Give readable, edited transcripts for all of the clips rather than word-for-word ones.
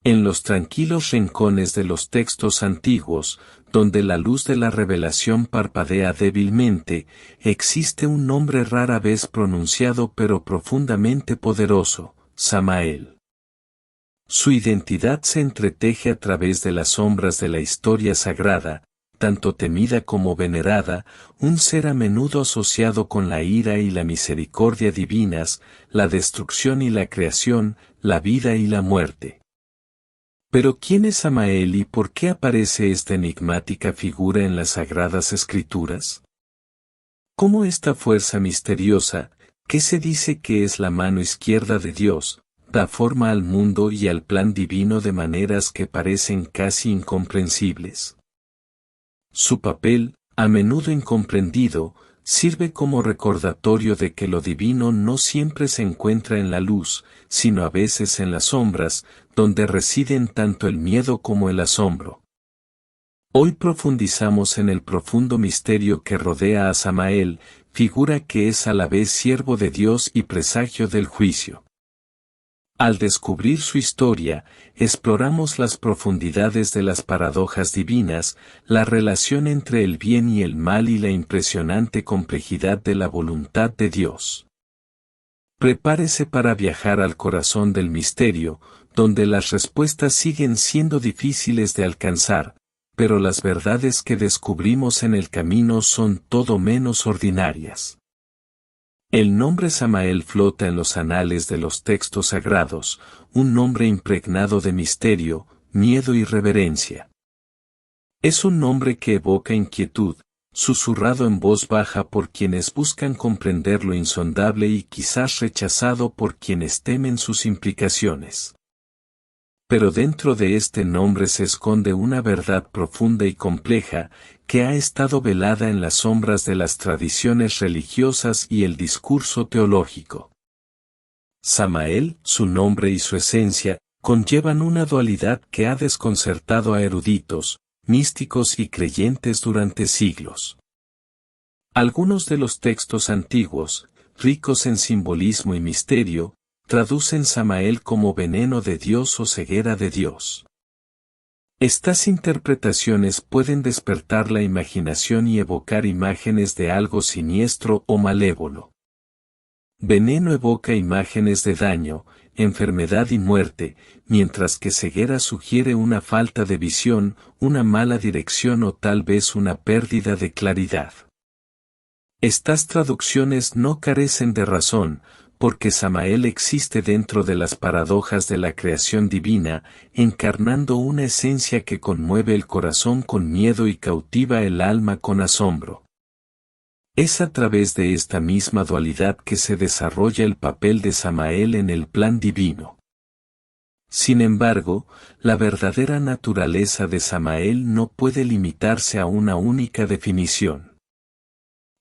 En los tranquilos rincones de los textos antiguos, donde la luz de la revelación parpadea débilmente, existe un nombre rara vez pronunciado pero profundamente poderoso, Samael. Su identidad se entreteje a través de las sombras de la historia sagrada, tanto temida como venerada, un ser a menudo asociado con la ira y la misericordia divinas, la destrucción y la creación, la vida y la muerte. Pero ¿quién es Samael y por qué aparece esta enigmática figura en las Sagradas Escrituras? ¿Cómo esta fuerza misteriosa, que se dice que es la mano izquierda de Dios, da forma al mundo y al plan divino de maneras que parecen casi incomprensibles? Su papel, a menudo incomprendido, sirve como recordatorio de que lo divino no siempre se encuentra en la luz, sino a veces en las sombras, donde residen tanto el miedo como el asombro. Hoy profundizamos en el profundo misterio que rodea a Samael, figura que es a la vez siervo de Dios y presagio del juicio. Al descubrir su historia, exploramos las profundidades de las paradojas divinas, la relación entre el bien y el mal y la impresionante complejidad de la voluntad de Dios. Prepárese para viajar al corazón del misterio, donde las respuestas siguen siendo difíciles de alcanzar, pero las verdades que descubrimos en el camino son todo menos ordinarias. El nombre Samael flota en los anales de los textos sagrados, un nombre impregnado de misterio, miedo y reverencia. Es un nombre que evoca inquietud, susurrado en voz baja por quienes buscan comprender lo insondable y quizás rechazado por quienes temen sus implicaciones. Pero dentro de este nombre se esconde una verdad profunda y compleja, que ha estado velada en las sombras de las tradiciones religiosas y el discurso teológico. Samael, su nombre y su esencia, conllevan una dualidad que ha desconcertado a eruditos, místicos y creyentes durante siglos. Algunos de los textos antiguos, ricos en simbolismo y misterio, traducen Samael como veneno de Dios o ceguera de Dios. Estas interpretaciones pueden despertar la imaginación y evocar imágenes de algo siniestro o malévolo. Veneno evoca imágenes de daño, enfermedad y muerte, mientras que ceguera sugiere una falta de visión, una mala dirección o tal vez una pérdida de claridad. Estas traducciones no carecen de razón, porque Samael existe dentro de las paradojas de la creación divina, encarnando una esencia que conmueve el corazón con miedo y cautiva el alma con asombro. Es a través de esta misma dualidad que se desarrolla el papel de Samael en el plan divino. Sin embargo, la verdadera naturaleza de Samael no puede limitarse a una única definición.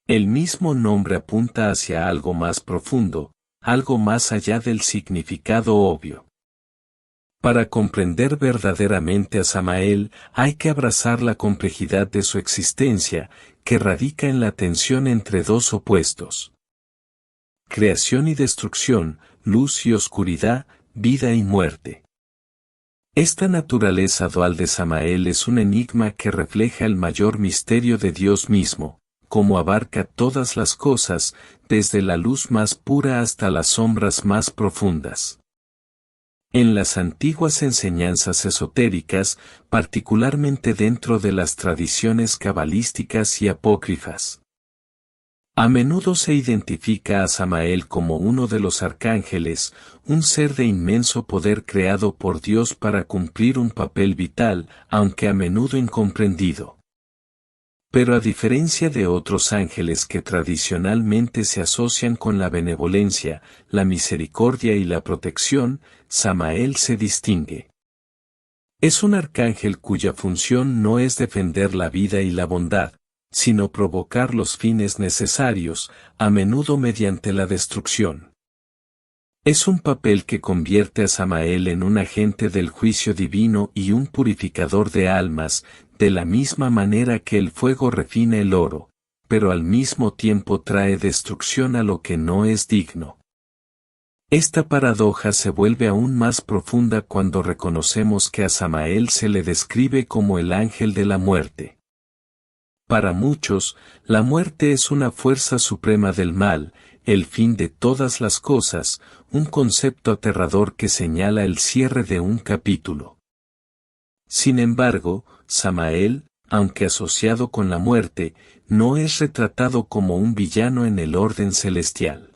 El mismo nombre apunta hacia algo más profundo, algo más allá del significado obvio. Para comprender verdaderamente a Samael, hay que abrazar la complejidad de su existencia, que radica en la tensión entre dos opuestos. Creación y destrucción, luz y oscuridad, vida y muerte. Esta naturaleza dual de Samael es un enigma que refleja el mayor misterio de Dios mismo, como abarca todas las cosas, desde la luz más pura hasta las sombras más profundas. En las antiguas enseñanzas esotéricas, particularmente dentro de las tradiciones cabalísticas y apócrifas, a menudo se identifica a Samael como uno de los arcángeles, un ser de inmenso poder creado por Dios para cumplir un papel vital, aunque a menudo incomprendido. Pero a diferencia de otros ángeles que tradicionalmente se asocian con la benevolencia, la misericordia y la protección, Samael se distingue. Es un arcángel cuya función no es defender la vida y la bondad, sino provocar los fines necesarios, a menudo mediante la destrucción. Es un papel que convierte a Samael en un agente del juicio divino y un purificador de almas, de la misma manera que el fuego refina el oro, pero al mismo tiempo trae destrucción a lo que no es digno. Esta paradoja se vuelve aún más profunda cuando reconocemos que a Samael se le describe como el ángel de la muerte. Para muchos, la muerte es una fuerza suprema del mal, el fin de todas las cosas, un concepto aterrador que señala el cierre de un capítulo. Sin embargo, Samael, aunque asociado con la muerte, no es retratado como un villano en el orden celestial.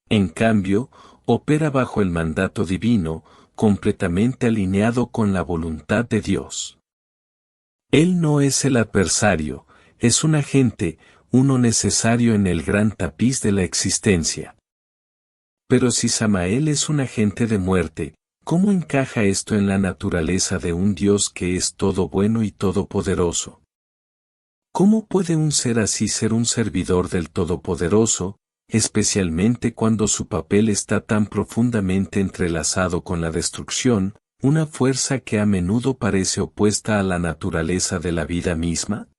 En cambio, opera bajo el mandato divino, completamente alineado con la voluntad de Dios. Él no es el adversario, es un agente, uno necesario en el gran tapiz de la existencia. Pero si Samael es un agente de muerte, ¿cómo encaja esto en la naturaleza de un Dios que es todo bueno y todopoderoso? ¿Cómo puede un ser así ser un servidor del Todopoderoso, especialmente cuando su papel está tan profundamente entrelazado con la destrucción, una fuerza que a menudo parece opuesta a la naturaleza de la vida misma?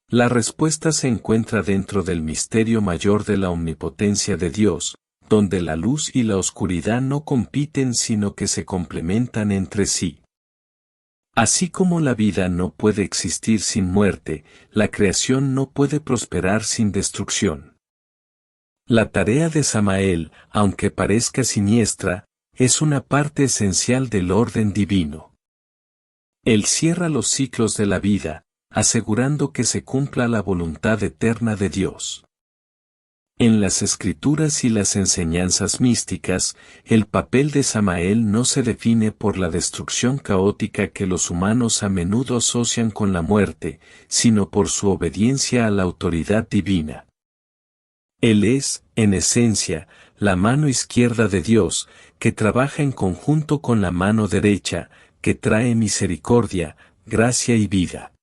La respuesta se encuentra dentro del misterio mayor de la omnipotencia de Dios, donde la luz y la oscuridad no compiten sino que se complementan entre sí. Así como la vida no puede existir sin muerte, la creación no puede prosperar sin destrucción. La tarea de Samael, aunque parezca siniestra, es una parte esencial del orden divino. Él cierra los ciclos de la vida, asegurando que se cumpla la voluntad eterna de Dios. En las Escrituras y las enseñanzas místicas, el papel de Samael no se define por la destrucción caótica que los humanos a menudo asocian con la muerte, sino por su obediencia a la autoridad divina. Él es, en esencia, la mano izquierda de Dios, que trabaja en conjunto con la mano derecha, que trae misericordia, gracia y vida.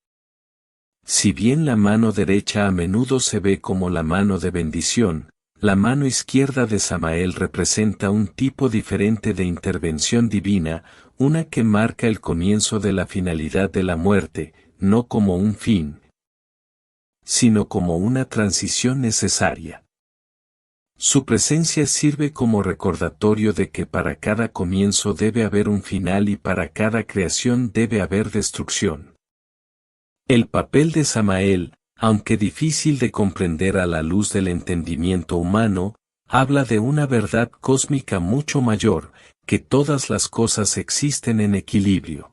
Si bien la mano derecha a menudo se ve como la mano de bendición, la mano izquierda de Samael representa un tipo diferente de intervención divina, una que marca el comienzo de la finalidad de la muerte, no como un fin, sino como una transición necesaria. Su presencia sirve como recordatorio de que para cada comienzo debe haber un final y para cada creación debe haber destrucción. El papel de Samael, aunque difícil de comprender a la luz del entendimiento humano, habla de una verdad cósmica mucho mayor, que todas las cosas existen en equilibrio.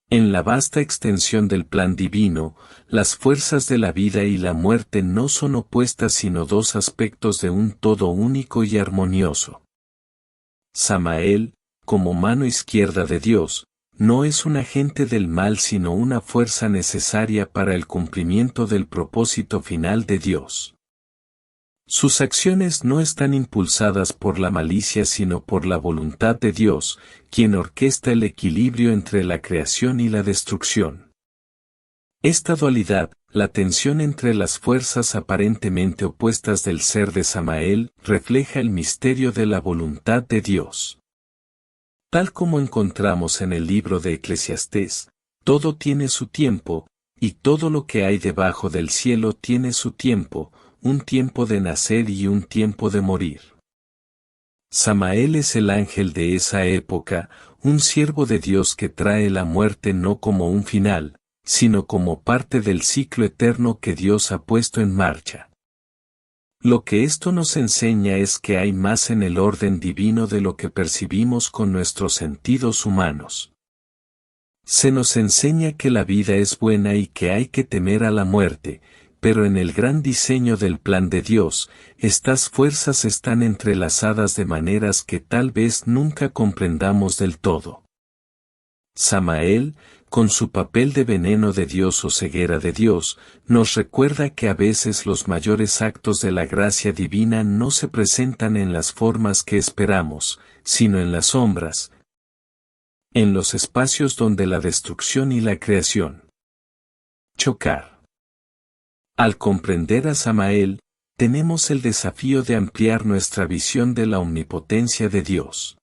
En la vasta extensión del plan divino, las fuerzas de la vida y la muerte no son opuestas sino dos aspectos de un todo único y armonioso. Samael, como mano izquierda de Dios, no es un agente del mal sino una fuerza necesaria para el cumplimiento del propósito final de Dios. Sus acciones no están impulsadas por la malicia sino por la voluntad de Dios, quien orquesta el equilibrio entre la creación y la destrucción. Esta dualidad, la tensión entre las fuerzas aparentemente opuestas del ser de Samael, refleja el misterio de la voluntad de Dios. Tal como encontramos en el libro de Eclesiastés, todo tiene su tiempo, y todo lo que hay debajo del cielo tiene su tiempo, un tiempo de nacer y un tiempo de morir. Samael es el ángel de esa época, un siervo de Dios que trae la muerte no como un final, sino como parte del ciclo eterno que Dios ha puesto en marcha. Lo que esto nos enseña es que hay más en el orden divino de lo que percibimos con nuestros sentidos humanos. Se nos enseña que la vida es buena y que hay que temer a la muerte, pero en el gran diseño del plan de Dios, estas fuerzas están entrelazadas de maneras que tal vez nunca comprendamos del todo. Samael, con su papel de veneno de Dios o ceguera de Dios, nos recuerda que a veces los mayores actos de la gracia divina no se presentan en las formas que esperamos, sino en las sombras, en los espacios donde la destrucción y la creación chocar. Al comprender a Samael, tenemos el desafío de ampliar nuestra visión de la omnipotencia de Dios.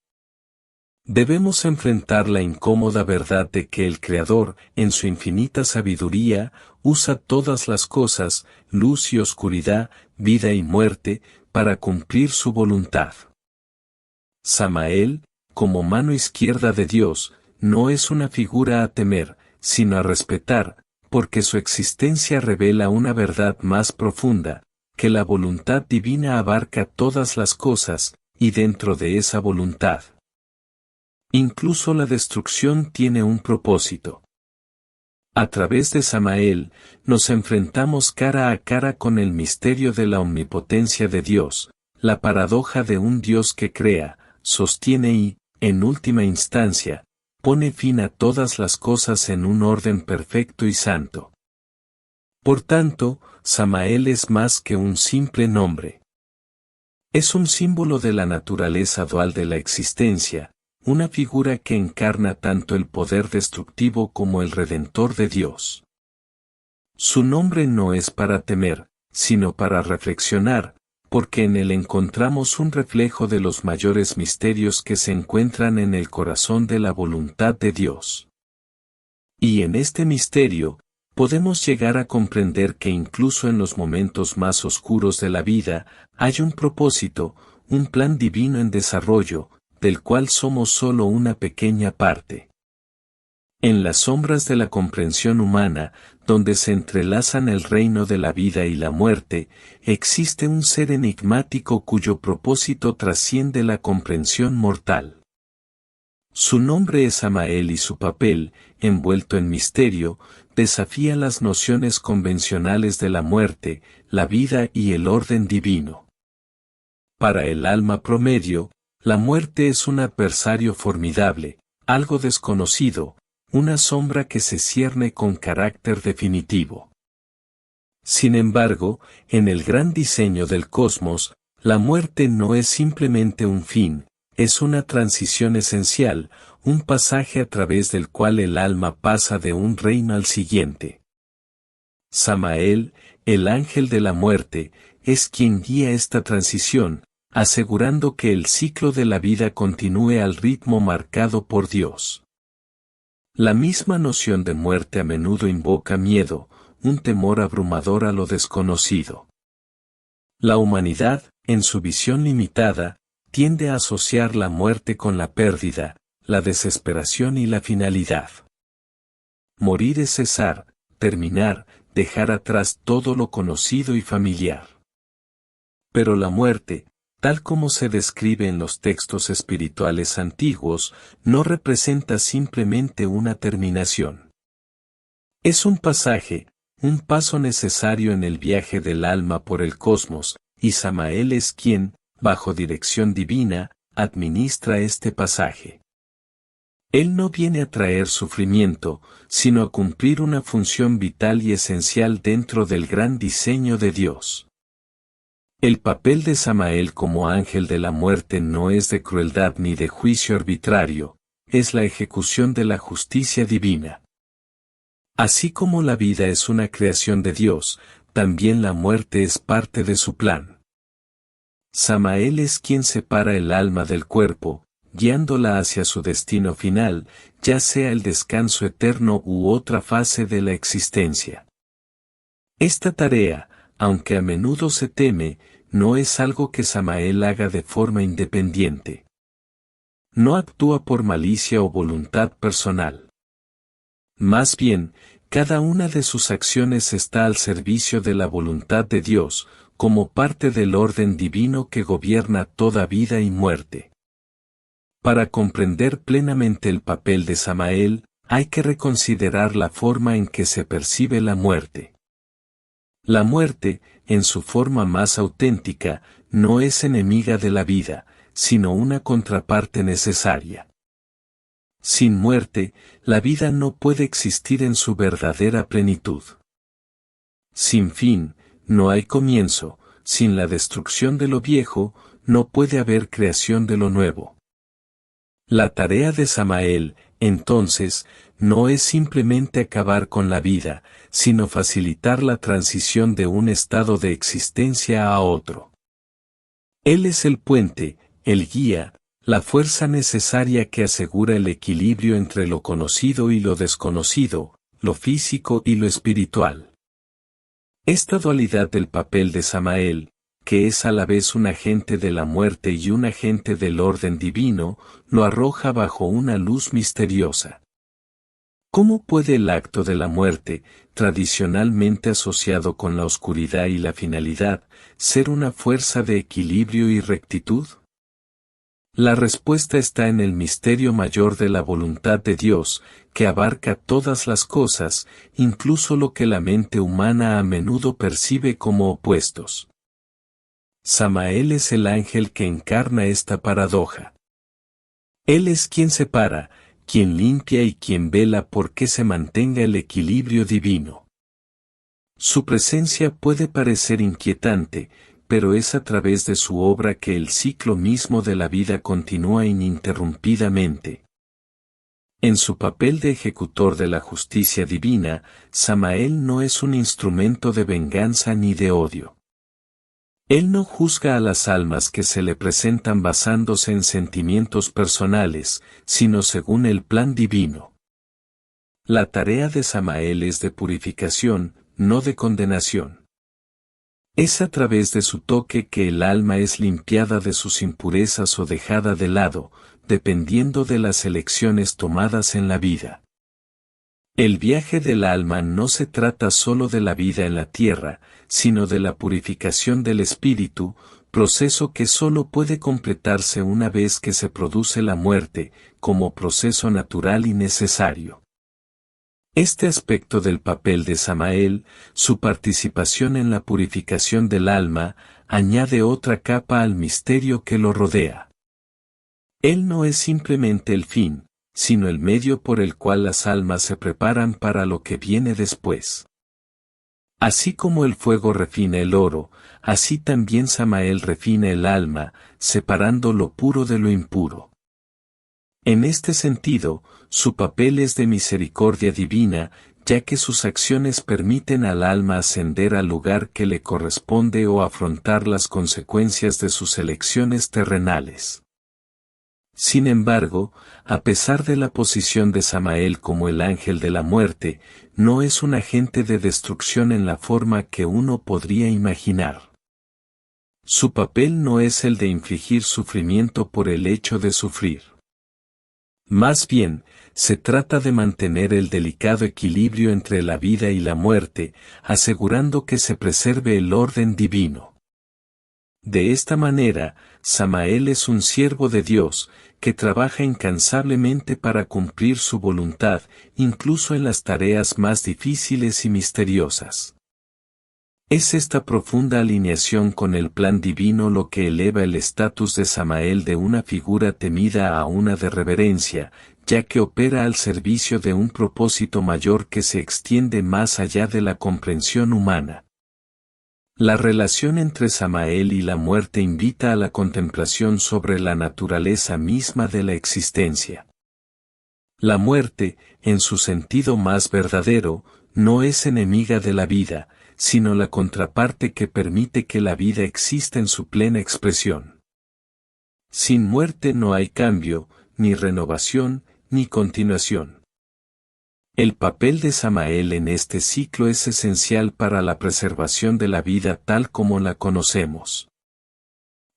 Debemos enfrentar la incómoda verdad de que el Creador, en su infinita sabiduría, usa todas las cosas, luz y oscuridad, vida y muerte, para cumplir su voluntad. Samael, como mano izquierda de Dios, no es una figura a temer, sino a respetar, porque su existencia revela una verdad más profunda, que la voluntad divina abarca todas las cosas, y dentro de esa voluntad, incluso la destrucción tiene un propósito. A través de Samael, nos enfrentamos cara a cara con el misterio de la omnipotencia de Dios, la paradoja de un Dios que crea, sostiene y, en última instancia, pone fin a todas las cosas en un orden perfecto y santo. Por tanto, Samael es más que un simple nombre. Es un símbolo de la naturaleza dual de la existencia, una figura que encarna tanto el poder destructivo como el redentor de Dios. Su nombre no es para temer, sino para reflexionar, porque en él encontramos un reflejo de los mayores misterios que se encuentran en el corazón de la voluntad de Dios. Y en este misterio, podemos llegar a comprender que incluso en los momentos más oscuros de la vida, hay un propósito, un plan divino en desarrollo, del cual somos solo una pequeña parte. En las sombras de la comprensión humana, donde se entrelazan el reino de la vida y la muerte, existe un ser enigmático cuyo propósito trasciende la comprensión mortal. Su nombre es Samael y su papel, envuelto en misterio, desafía las nociones convencionales de la muerte, la vida y el orden divino. Para el alma promedio, la muerte es un adversario formidable, algo desconocido, una sombra que se cierne con carácter definitivo. Sin embargo, en el gran diseño del cosmos, la muerte no es simplemente un fin, es una transición esencial, un pasaje a través del cual el alma pasa de un reino al siguiente. Samael, el ángel de la muerte, es quien guía esta transición, asegurando que el ciclo de la vida continúe al ritmo marcado por Dios. La misma noción de muerte a menudo invoca miedo, un temor abrumador a lo desconocido. La humanidad, en su visión limitada, tiende a asociar la muerte con la pérdida, la desesperación y la finalidad. Morir es cesar, terminar, dejar atrás todo lo conocido y familiar. Pero la muerte, tal como se describe en los textos espirituales antiguos, no representa simplemente una terminación. Es un pasaje, un paso necesario en el viaje del alma por el cosmos, y Samael es quien, bajo dirección divina, administra este pasaje. Él no viene a traer sufrimiento, sino a cumplir una función vital y esencial dentro del gran diseño de Dios. El papel de Samael como ángel de la muerte no es de crueldad ni de juicio arbitrario, es la ejecución de la justicia divina. Así como la vida es una creación de Dios, también la muerte es parte de su plan. Samael es quien separa el alma del cuerpo, guiándola hacia su destino final, ya sea el descanso eterno u otra fase de la existencia. Esta tarea, aunque a menudo se teme, no es algo que Samael haga de forma independiente. No actúa por malicia o voluntad personal. Más bien, cada una de sus acciones está al servicio de la voluntad de Dios, como parte del orden divino que gobierna toda vida y muerte. Para comprender plenamente el papel de Samael, hay que reconsiderar la forma en que se percibe la muerte. La muerte, en su forma más auténtica, no es enemiga de la vida, sino una contraparte necesaria. Sin muerte, la vida no puede existir en su verdadera plenitud. Sin fin, no hay comienzo, sin la destrucción de lo viejo, no puede haber creación de lo nuevo. La tarea de Samael, entonces, no es simplemente acabar con la vida, sino facilitar la transición de un estado de existencia a otro. Él es el puente, el guía, La fuerza necesaria que asegura el equilibrio entre lo conocido y lo desconocido, lo físico y lo espiritual. Esta dualidad del papel de Samael, que es a la vez un agente de la muerte y un agente del orden divino, lo arroja bajo una luz misteriosa. ¿Cómo puede el acto de la muerte, tradicionalmente asociado con la oscuridad y la finalidad, ser una fuerza de equilibrio y rectitud? La respuesta está en el misterio mayor de la voluntad de Dios, que abarca todas las cosas, incluso lo que la mente humana a menudo percibe como opuestos. Samael es el ángel que encarna esta paradoja. Él es quien separa, quien limpia y quien vela por que se mantenga el equilibrio divino. Su presencia puede parecer inquietante, pero es a través de su obra que el ciclo mismo de la vida continúa ininterrumpidamente. En su papel de ejecutor de la justicia divina, Samael no es un instrumento de venganza ni de odio. Él no juzga a las almas que se le presentan basándose en sentimientos personales, sino según el plan divino. La tarea de Samael es de purificación, no de condenación. Es a través de su toque que el alma es limpiada de sus impurezas o dejada de lado, dependiendo de las elecciones tomadas en la vida. El viaje del alma no se trata solo de la vida en la tierra, sino de la purificación del espíritu, proceso que solo puede completarse una vez que se produce la muerte, como proceso natural y necesario. Este aspecto del papel de Samael, su participación en la purificación del alma, añade otra capa al misterio que lo rodea. Él no es simplemente el fin, sino el medio por el cual las almas se preparan para lo que viene después. Así como el fuego refina el oro, así también Samael refina el alma, separando lo puro de lo impuro. En este sentido, su papel es de misericordia divina, ya que sus acciones permiten al alma ascender al lugar que le corresponde o afrontar las consecuencias de sus elecciones terrenales. Sin embargo, a pesar de la posición de Samael como el ángel de la muerte, no es un agente de destrucción en la forma que uno podría imaginar. Su papel no es el de infligir sufrimiento por el hecho de sufrir. Más bien, se trata de mantener el delicado equilibrio entre la vida y la muerte, asegurando que se preserve el orden divino. De esta manera, Samael es un siervo de Dios, que trabaja incansablemente para cumplir su voluntad, incluso en las tareas más difíciles y misteriosas. Es esta profunda alineación con el plan divino lo que eleva el estatus de Samael de una figura temida a una de reverencia, ya que opera al servicio de un propósito mayor que se extiende más allá de la comprensión humana. La relación entre Samael y la muerte invita a la contemplación sobre la naturaleza misma de la existencia. La muerte, en su sentido más verdadero, no es enemiga de la vida, sino la contraparte que permite que la vida exista en su plena expresión. Sin muerte no hay cambio, ni renovación, ni continuación. El papel de Samael en este ciclo es esencial para la preservación de la vida tal como la conocemos.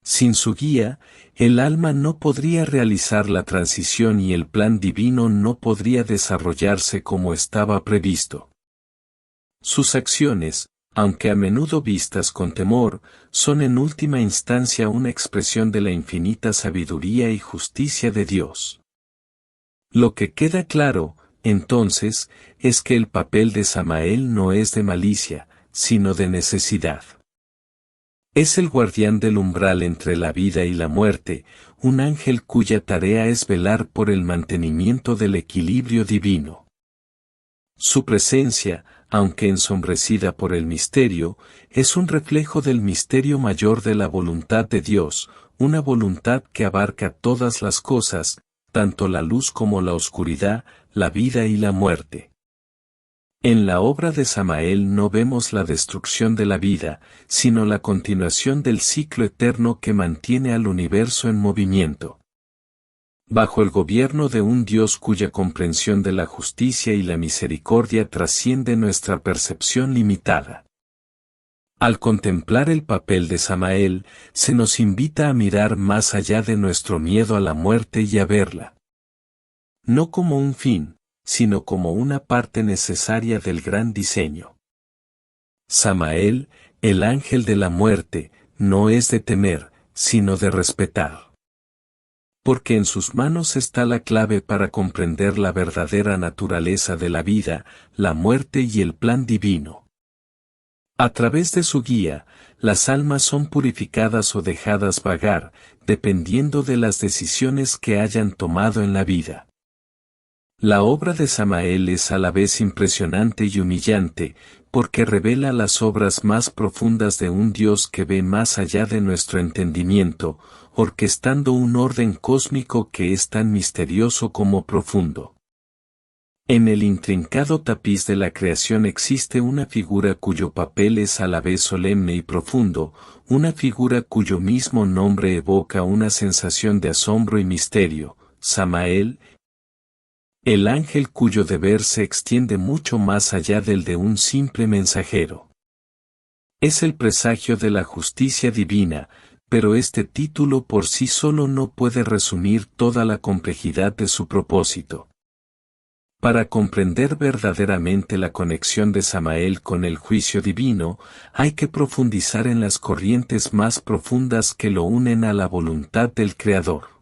Sin su guía, el alma no podría realizar la transición y el plan divino no podría desarrollarse como estaba previsto. Sus acciones, aunque a menudo vistas con temor, son en última instancia una expresión de la infinita sabiduría y justicia de Dios. Lo que queda claro, entonces, es que el papel de Samael no es de malicia, sino de necesidad. Es el guardián del umbral entre la vida y la muerte, un ángel cuya tarea es velar por el mantenimiento del equilibrio divino. Su presencia, aunque ensombrecida por el misterio, es un reflejo del misterio mayor de la voluntad de Dios, una voluntad que abarca todas las cosas, tanto la luz como la oscuridad, la vida y la muerte. En la obra de Samael no vemos la destrucción de la vida, sino la continuación del ciclo eterno que mantiene al universo en movimiento. bajo el gobierno de un Dios cuya comprensión de la justicia y la misericordia trasciende nuestra percepción limitada. Al contemplar el papel de Samael, se nos invita a mirar más allá de nuestro miedo a la muerte y a verla no como un fin, sino como una parte necesaria del gran diseño. Samael, el ángel de la muerte, no es de temer, sino de respetar. Porque en sus manos está la clave para comprender la verdadera naturaleza de la vida, la muerte y el plan divino. A través de su guía, las almas son purificadas o dejadas vagar, dependiendo de las decisiones que hayan tomado en la vida. La obra de Samael es a la vez impresionante y humillante, porque revela las obras más profundas de un Dios que ve más allá de nuestro entendimiento, orquestando un orden cósmico que es tan misterioso como profundo. En el intrincado tapiz de la creación existe una figura cuyo papel es a la vez solemne y profundo, una figura cuyo mismo nombre evoca una sensación de asombro y misterio, Samael, el ángel cuyo deber se extiende mucho más allá del de un simple mensajero. Es el presagio de la justicia divina, pero este título por sí solo no puede resumir toda la complejidad de su propósito. Para comprender verdaderamente la conexión de Samael con el juicio divino, hay que profundizar en las corrientes más profundas que lo unen a la voluntad del Creador.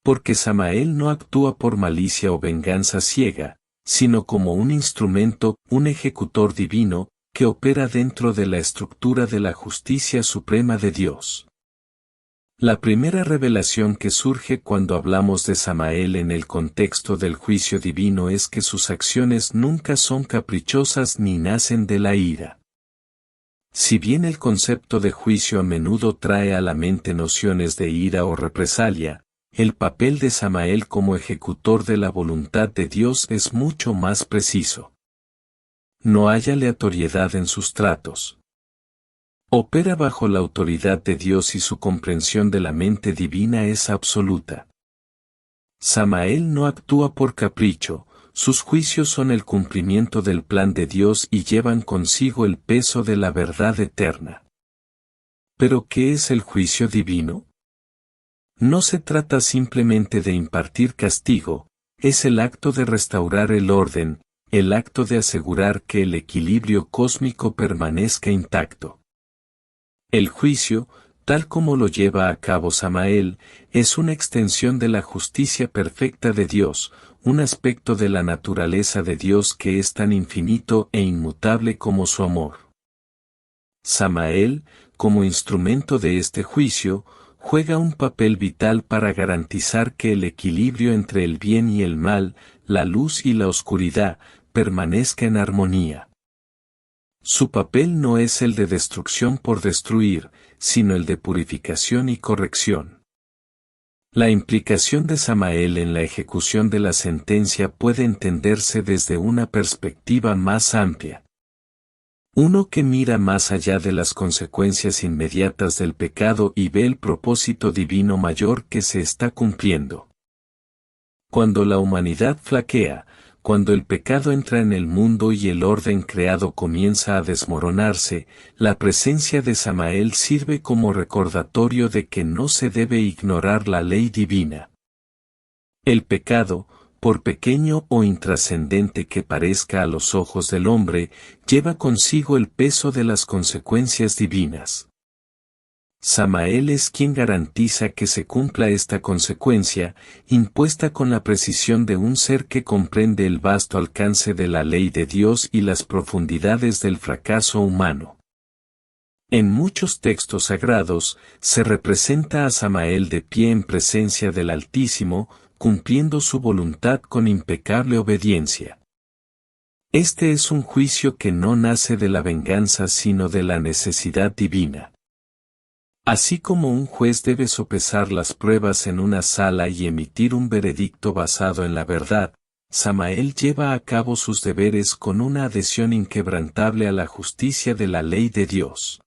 Porque Samael no actúa por malicia o venganza ciega, sino como un instrumento, un ejecutor divino, que opera dentro de la estructura de la justicia suprema de Dios. La primera revelación que surge cuando hablamos de Samael en el contexto del juicio divino es que sus acciones nunca son caprichosas ni nacen de la ira. Si bien el concepto de juicio a menudo trae a la mente nociones de ira o represalia, el papel de Samael como ejecutor de la voluntad de Dios es mucho más preciso. No hay aleatoriedad en sus tratos. Opera bajo la autoridad de Dios y su comprensión de la mente divina es absoluta. Samael no actúa por capricho, sus juicios son el cumplimiento del plan de Dios y llevan consigo el peso de la verdad eterna. ¿Pero qué es el juicio divino? No se trata simplemente de impartir castigo, es el acto de restaurar el orden, el acto de asegurar que el equilibrio cósmico permanezca intacto. El juicio, tal como lo lleva a cabo Samael, es una extensión de la justicia perfecta de Dios, un aspecto de la naturaleza de Dios que es tan infinito e inmutable como su amor. Samael, como instrumento de este juicio, juega un papel vital para garantizar que el equilibrio entre el bien y el mal, la luz y la oscuridad, permanezca en armonía. Su papel no es el de destrucción por destruir, sino el de purificación y corrección. La implicación de Samael en la ejecución de la sentencia puede entenderse desde una perspectiva más amplia. Uno que mira más allá de las consecuencias inmediatas del pecado y ve el propósito divino mayor que se está cumpliendo. Cuando la humanidad flaquea, cuando el pecado entra en el mundo y el orden creado comienza a desmoronarse, la presencia de Samael sirve como recordatorio de que no se debe ignorar la ley divina. El pecado, por pequeño o intrascendente que parezca a los ojos del hombre, lleva consigo el peso de las consecuencias divinas. Samael es quien garantiza que se cumpla esta consecuencia, impuesta con la precisión de un ser que comprende el vasto alcance de la ley de Dios y las profundidades del fracaso humano. En muchos textos sagrados, se representa a Samael de pie en presencia del Altísimo, cumpliendo su voluntad con impecable obediencia. Este es un juicio que no nace de la venganza sino de la necesidad divina. Así como un juez debe sopesar las pruebas en una sala y emitir un veredicto basado en la verdad, Samael lleva a cabo sus deberes con una adhesión inquebrantable a la justicia de la ley de Dios.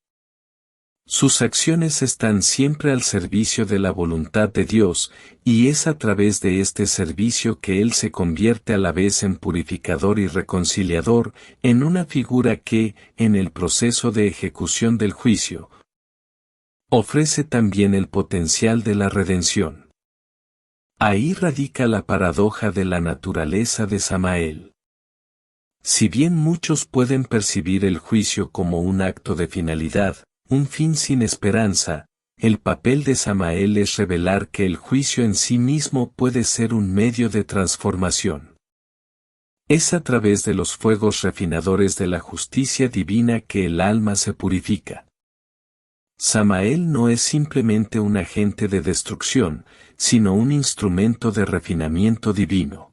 Sus acciones están siempre al servicio de la voluntad de Dios, y es a través de este servicio que Él se convierte a la vez en purificador y reconciliador, en una figura que, en el proceso de ejecución del juicio, ofrece también el potencial de la redención. Ahí radica la paradoja de la naturaleza de Samael. Si bien muchos pueden percibir el juicio como un acto de finalidad, un fin sin esperanza, el papel de Samael es revelar que el juicio en sí mismo puede ser un medio de transformación. Es a través de los fuegos refinadores de la justicia divina que el alma se purifica. Samael no es simplemente un agente de destrucción, sino un instrumento de refinamiento divino.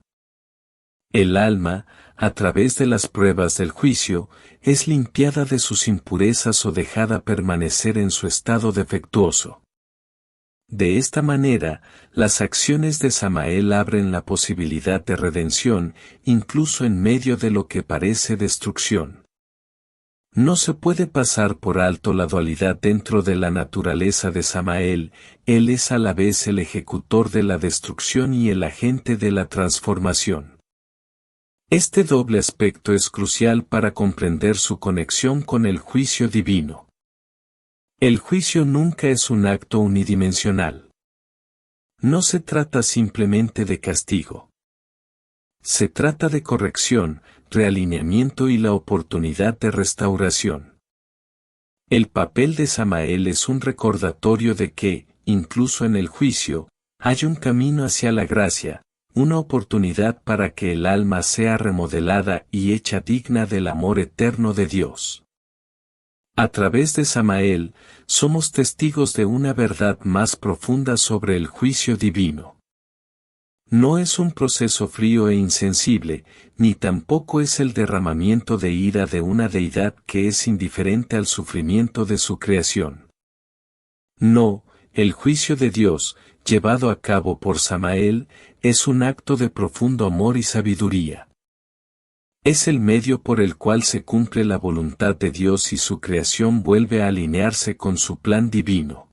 El alma, a través de las pruebas del juicio, es limpiada de sus impurezas o dejada permanecer en su estado defectuoso. De esta manera, las acciones de Samael abren la posibilidad de redención, incluso en medio de lo que parece destrucción. No se puede pasar por alto la dualidad dentro de la naturaleza de Samael, él es a la vez el ejecutor de la destrucción y el agente de la transformación. Este doble aspecto es crucial para comprender su conexión con el juicio divino. El juicio nunca es un acto unidimensional. No se trata simplemente de castigo. Se trata de corrección, realineamiento y la oportunidad de restauración. El papel de Samael es un recordatorio de que, incluso en el juicio, hay un camino hacia la gracia, una oportunidad para que el alma sea remodelada y hecha digna del amor eterno de Dios. A través de Samael, somos testigos de una verdad más profunda sobre el juicio divino. No es un proceso frío e insensible, ni tampoco es el derramamiento de ira de una deidad que es indiferente al sufrimiento de su creación. No, el juicio de Dios, llevado a cabo por Samael, es un acto de profundo amor y sabiduría. Es el medio por el cual se cumple la voluntad de Dios y su creación vuelve a alinearse con su plan divino.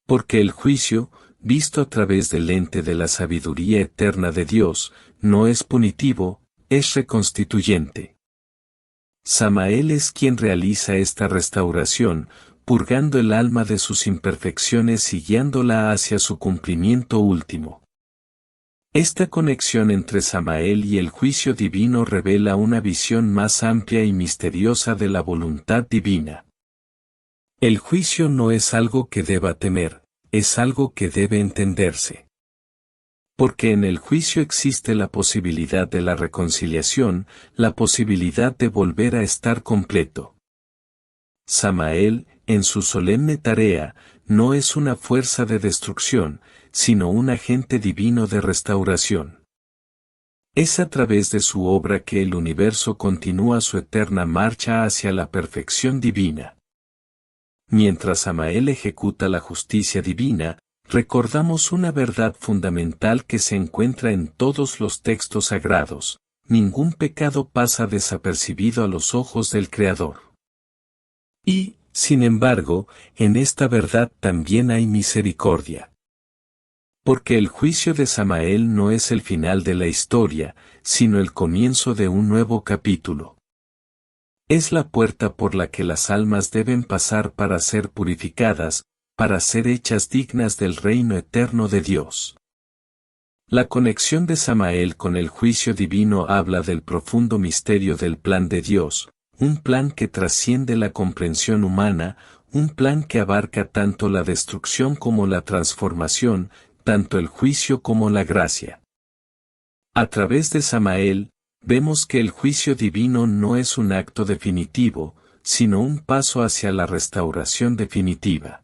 Porque el juicio, visto a través del lente de la sabiduría eterna de Dios, no es punitivo, es reconstituyente. Samael es quien realiza esta restauración, purgando el alma de sus imperfecciones y guiándola hacia su cumplimiento último. Esta conexión entre Samael y el juicio divino revela una visión más amplia y misteriosa de la voluntad divina. El juicio no es algo que deba temer, es algo que debe entenderse. Porque en el juicio existe la posibilidad de la reconciliación, la posibilidad de volver a estar completo. Samael, en su solemne tarea, no es una fuerza de destrucción, sino un agente divino de restauración. Es a través de su obra que el universo continúa su eterna marcha hacia la perfección divina. Mientras Samael ejecuta la justicia divina, recordamos una verdad fundamental que se encuentra en todos los textos sagrados: ningún pecado pasa desapercibido a los ojos del Creador. Y, sin embargo, en esta verdad también hay misericordia. Porque el juicio de Samael no es el final de la historia, sino el comienzo de un nuevo capítulo. Es la puerta por la que las almas deben pasar para ser purificadas, para ser hechas dignas del reino eterno de Dios. La conexión de Samael con el juicio divino habla del profundo misterio del plan de Dios, un plan que trasciende la comprensión humana, un plan que abarca tanto la destrucción como la transformación, tanto el juicio como la gracia. A través de Samael, vemos que el juicio divino no es un acto definitivo, sino un paso hacia la restauración definitiva.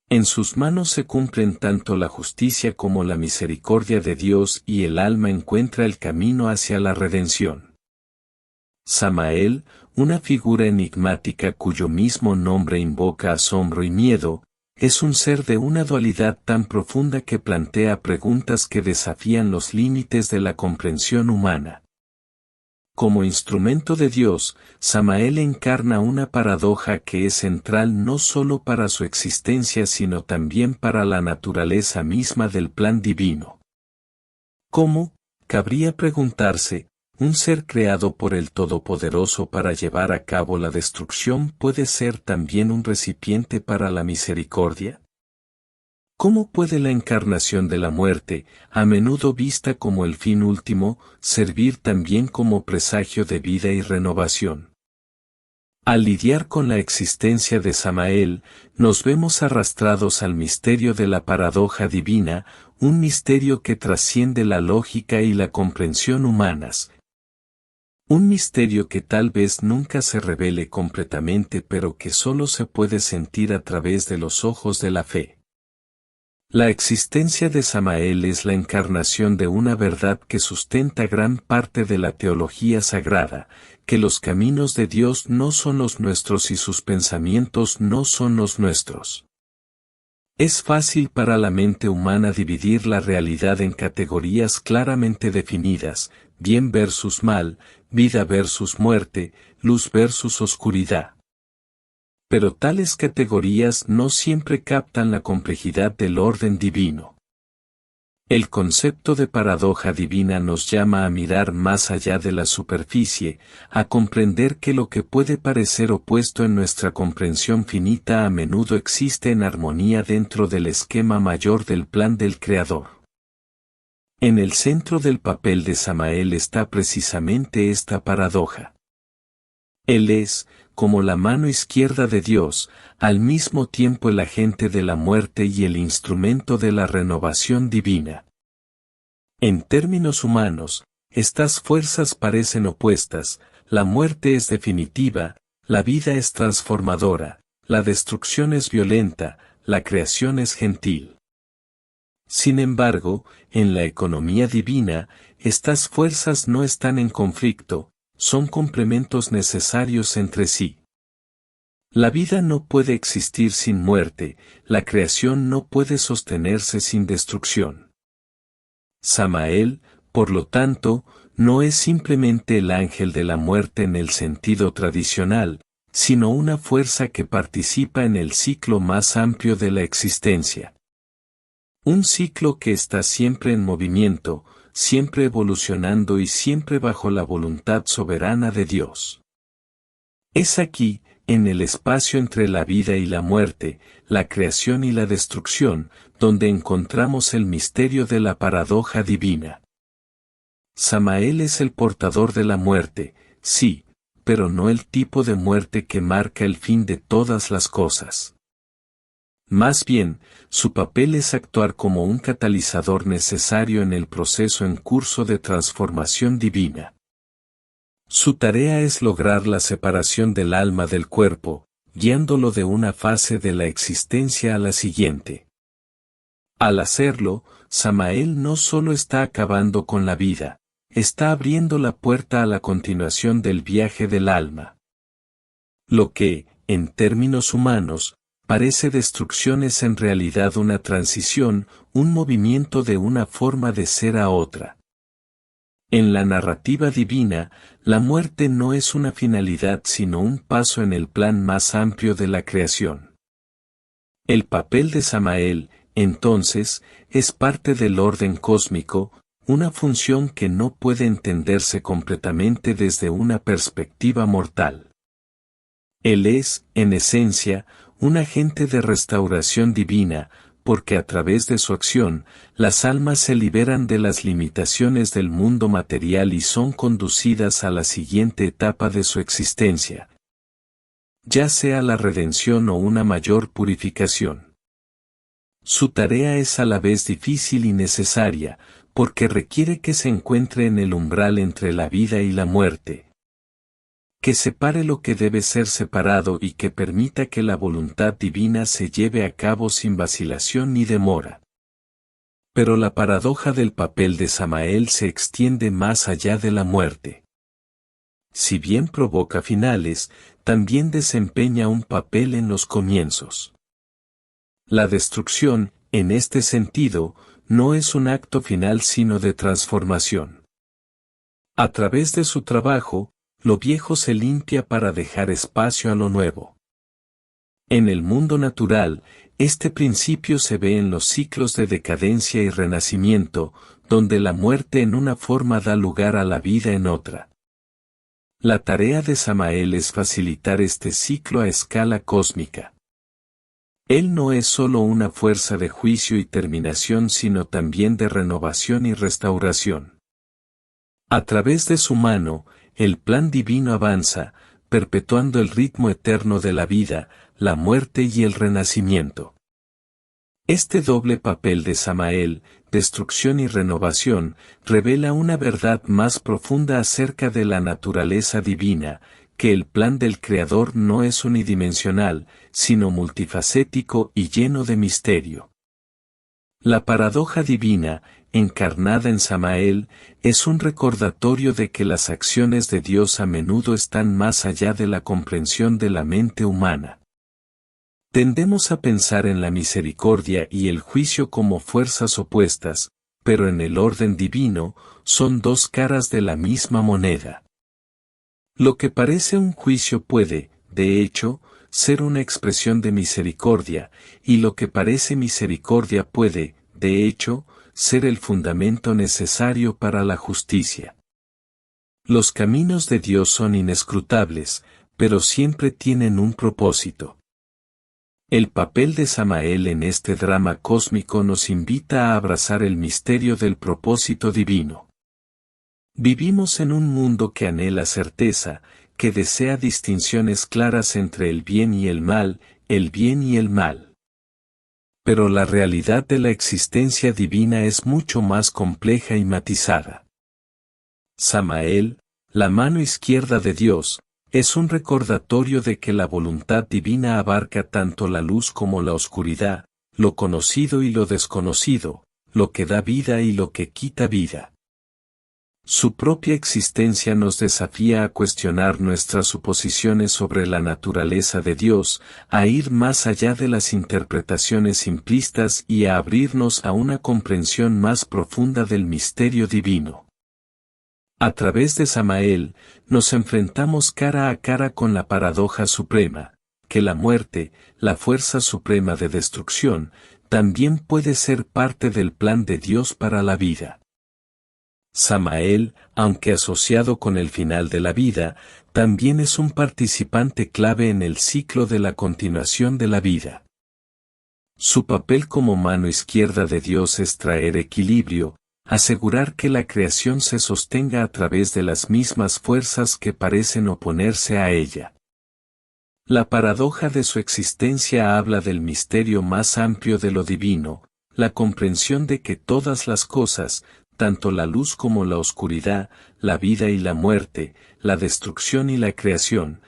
En sus manos se cumplen tanto la justicia como la misericordia de Dios y el alma encuentra el camino hacia la redención. Samael, una figura enigmática cuyo mismo nombre invoca asombro y miedo, es un ser de una dualidad tan profunda que plantea preguntas que desafían los límites de la comprensión humana. Como instrumento de Dios, Samael encarna una paradoja que es central no solo para su existencia sino también para la naturaleza misma del plan divino. ¿Cómo? Cabría preguntarse, ¿un ser creado por el Todopoderoso para llevar a cabo la destrucción puede ser también un recipiente para la misericordia? ¿Cómo puede la encarnación de la muerte, a menudo vista como el fin último, servir también como presagio de vida y renovación? Al lidiar con la existencia de Samael, nos vemos arrastrados al misterio de la paradoja divina, un misterio que trasciende la lógica y la comprensión humanas. Un misterio que tal vez nunca se revele completamente pero que solo se puede sentir a través de los ojos de la fe. La existencia de Samael es la encarnación de una verdad que sustenta gran parte de la teología sagrada, que los caminos de Dios no son los nuestros y sus pensamientos no son los nuestros. Es fácil para la mente humana dividir la realidad en categorías claramente definidas, bien versus mal, vida versus muerte, luz versus oscuridad. Pero tales categorías no siempre captan la complejidad del orden divino. El concepto de paradoja divina nos llama a mirar más allá de la superficie, a comprender que lo que puede parecer opuesto en nuestra comprensión finita a menudo existe en armonía dentro del esquema mayor del plan del Creador. En el centro del papel de Samael está precisamente esta paradoja. Él es, como la mano izquierda de Dios, al mismo tiempo el agente de la muerte y el instrumento de la renovación divina. En términos humanos, estas fuerzas parecen opuestas, la muerte es definitiva, la vida es transformadora, la destrucción es violenta, la creación es gentil. Sin embargo, en la economía divina, estas fuerzas no están en conflicto, son complementos necesarios entre sí. La vida no puede existir sin muerte, la creación no puede sostenerse sin destrucción. Samael, por lo tanto, no es simplemente el ángel de la muerte en el sentido tradicional, sino una fuerza que participa en el ciclo más amplio de la existencia. Un ciclo que está siempre en movimiento, siempre evolucionando y siempre bajo la voluntad soberana de Dios. Es aquí, en el espacio entre la vida y la muerte, la creación y la destrucción, donde encontramos el misterio de la paradoja divina. Samael es el portador de la muerte, sí, pero no el tipo de muerte que marca el fin de todas las cosas. Más bien, su papel es actuar como un catalizador necesario en el proceso en curso de transformación divina. Su tarea es lograr la separación del alma del cuerpo, guiándolo de una fase de la existencia a la siguiente. Al hacerlo, Samael no solo está acabando con la vida, está abriendo la puerta a la continuación del viaje del alma. Lo que, en términos humanos, parece destrucción es en realidad una transición, un movimiento de una forma de ser a otra. En la narrativa divina, la muerte no es una finalidad sino un paso en el plan más amplio de la creación. El papel de Samael, entonces, es parte del orden cósmico, una función que no puede entenderse completamente desde una perspectiva mortal. Él es, en esencia, un agente de restauración divina, porque a través de su acción, las almas se liberan de las limitaciones del mundo material y son conducidas a la siguiente etapa de su existencia, ya sea la redención o una mayor purificación. Su tarea es a la vez difícil y necesaria, porque requiere que se encuentre en el umbral entre la vida y la muerte, que separe lo que debe ser separado y que permita que la voluntad divina se lleve a cabo sin vacilación ni demora. Pero la paradoja del papel de Samael se extiende más allá de la muerte. Si bien provoca finales, también desempeña un papel en los comienzos. La destrucción, en este sentido, no es un acto final sino de transformación. A través de su trabajo, lo viejo se limpia para dejar espacio a lo nuevo. En el mundo natural, este principio se ve en los ciclos de decadencia y renacimiento, donde la muerte en una forma da lugar a la vida en otra. La tarea de Samael es facilitar este ciclo a escala cósmica. Él no es solo una fuerza de juicio y terminación, sino también de renovación y restauración. A través de su mano, el plan divino avanza, perpetuando el ritmo eterno de la vida, la muerte y el renacimiento. Este doble papel de Samael, destrucción y renovación, revela una verdad más profunda acerca de la naturaleza divina, que el plan del Creador no es unidimensional, sino multifacético y lleno de misterio. La paradoja divina, encarnada en Samael, es un recordatorio de que las acciones de Dios a menudo están más allá de la comprensión de la mente humana. Tendemos a pensar en la misericordia y el juicio como fuerzas opuestas, pero en el orden divino, son dos caras de la misma moneda. Lo que parece un juicio puede, de hecho, ser una expresión de misericordia, y lo que parece misericordia puede, de hecho, ser el fundamento necesario para la justicia. Los caminos de Dios son inescrutables, pero siempre tienen un propósito. El papel de Samael en este drama cósmico nos invita a abrazar el misterio del propósito divino. Vivimos en un mundo que anhela certeza, que desea distinciones claras entre el bien y el mal, el bien y el mal. Pero la realidad de la existencia divina es mucho más compleja y matizada. Samael, la mano izquierda de Dios, es un recordatorio de que la voluntad divina abarca tanto la luz como la oscuridad, lo conocido y lo desconocido, lo que da vida y lo que quita vida. Su propia existencia nos desafía a cuestionar nuestras suposiciones sobre la naturaleza de Dios, a ir más allá de las interpretaciones simplistas y a abrirnos a una comprensión más profunda del misterio divino. A través de Samael, nos enfrentamos cara a cara con la paradoja suprema, que la muerte, la fuerza suprema de destrucción, también puede ser parte del plan de Dios para la vida. Samael, aunque asociado con el final de la vida, también es un participante clave en el ciclo de la continuación de la vida. Su papel como mano izquierda de Dios es traer equilibrio, asegurar que la creación se sostenga a través de las mismas fuerzas que parecen oponerse a ella. La paradoja de su existencia habla del misterio más amplio de lo divino, la comprensión de que todas las cosas, tanto la luz como la oscuridad, la vida y la muerte, la destrucción y la creación,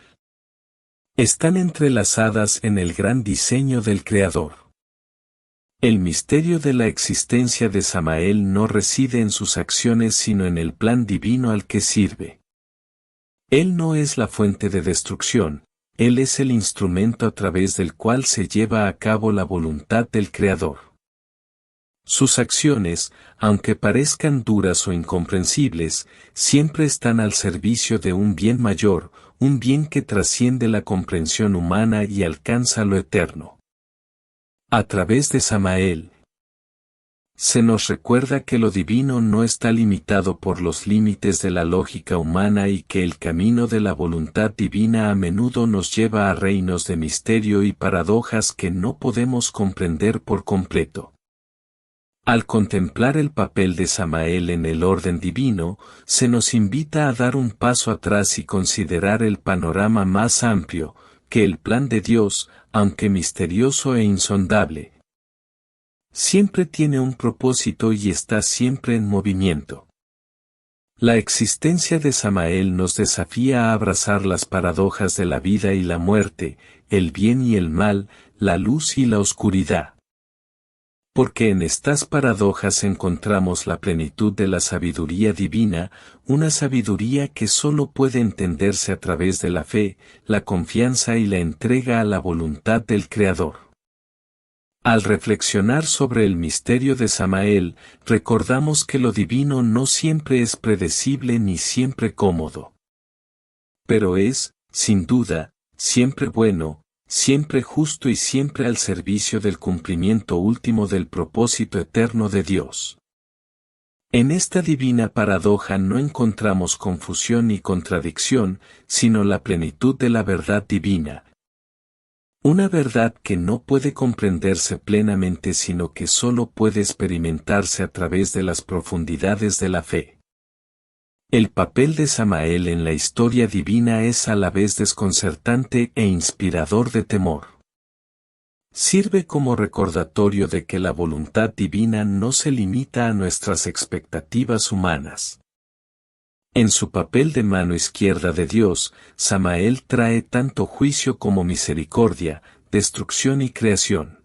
están entrelazadas en el gran diseño del Creador. El misterio de la existencia de Samael no reside en sus acciones sino en el plan divino al que sirve. Él no es la fuente de destrucción, él es el instrumento a través del cual se lleva a cabo la voluntad del Creador. Sus acciones, aunque parezcan duras o incomprensibles, siempre están al servicio de un bien mayor, un bien que trasciende la comprensión humana y alcanza lo eterno. A través de Samael, se nos recuerda que lo divino no está limitado por los límites de la lógica humana y que el camino de la voluntad divina a menudo nos lleva a reinos de misterio y paradojas que no podemos comprender por completo. Al contemplar el papel de Samael en el orden divino, se nos invita a dar un paso atrás y considerar el panorama más amplio, que el plan de Dios, aunque misterioso e insondable, siempre tiene un propósito y está siempre en movimiento. La existencia de Samael nos desafía a abrazar las paradojas de la vida y la muerte, el bien y el mal, la luz y la oscuridad. Porque en estas paradojas encontramos la plenitud de la sabiduría divina, una sabiduría que solo puede entenderse a través de la fe, la confianza y la entrega a la voluntad del Creador. Al reflexionar sobre el misterio de Samael, recordamos que lo divino no siempre es predecible ni siempre cómodo. Pero es, sin duda, siempre bueno, siempre justo y siempre al servicio del cumplimiento último del propósito eterno de Dios. En esta divina paradoja no encontramos confusión ni contradicción, sino la plenitud de la verdad divina. Una verdad que no puede comprenderse plenamente sino que solo puede experimentarse a través de las profundidades de la fe. El papel de Samael en la historia divina es a la vez desconcertante e inspirador de temor. Sirve como recordatorio de que la voluntad divina no se limita a nuestras expectativas humanas. En su papel de mano izquierda de Dios, Samael trae tanto juicio como misericordia, destrucción y creación.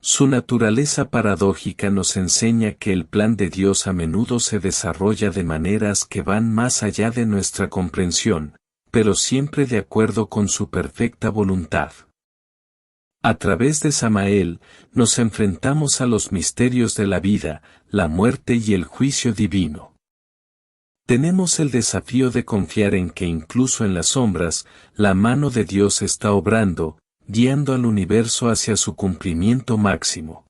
Su naturaleza paradójica nos enseña que el plan de Dios a menudo se desarrolla de maneras que van más allá de nuestra comprensión, pero siempre de acuerdo con su perfecta voluntad. A través de Samael, nos enfrentamos a los misterios de la vida, la muerte y el juicio divino. Tenemos el desafío de confiar en que incluso en las sombras, la mano de Dios está obrando, guiando al universo hacia su cumplimiento máximo.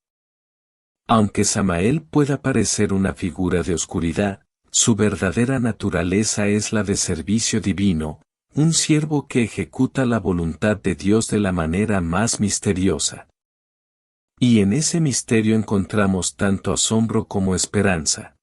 Aunque Samael pueda parecer una figura de oscuridad, su verdadera naturaleza es la de servicio divino, un siervo que ejecuta la voluntad de Dios de la manera más misteriosa. Y en ese misterio encontramos tanto asombro como esperanza.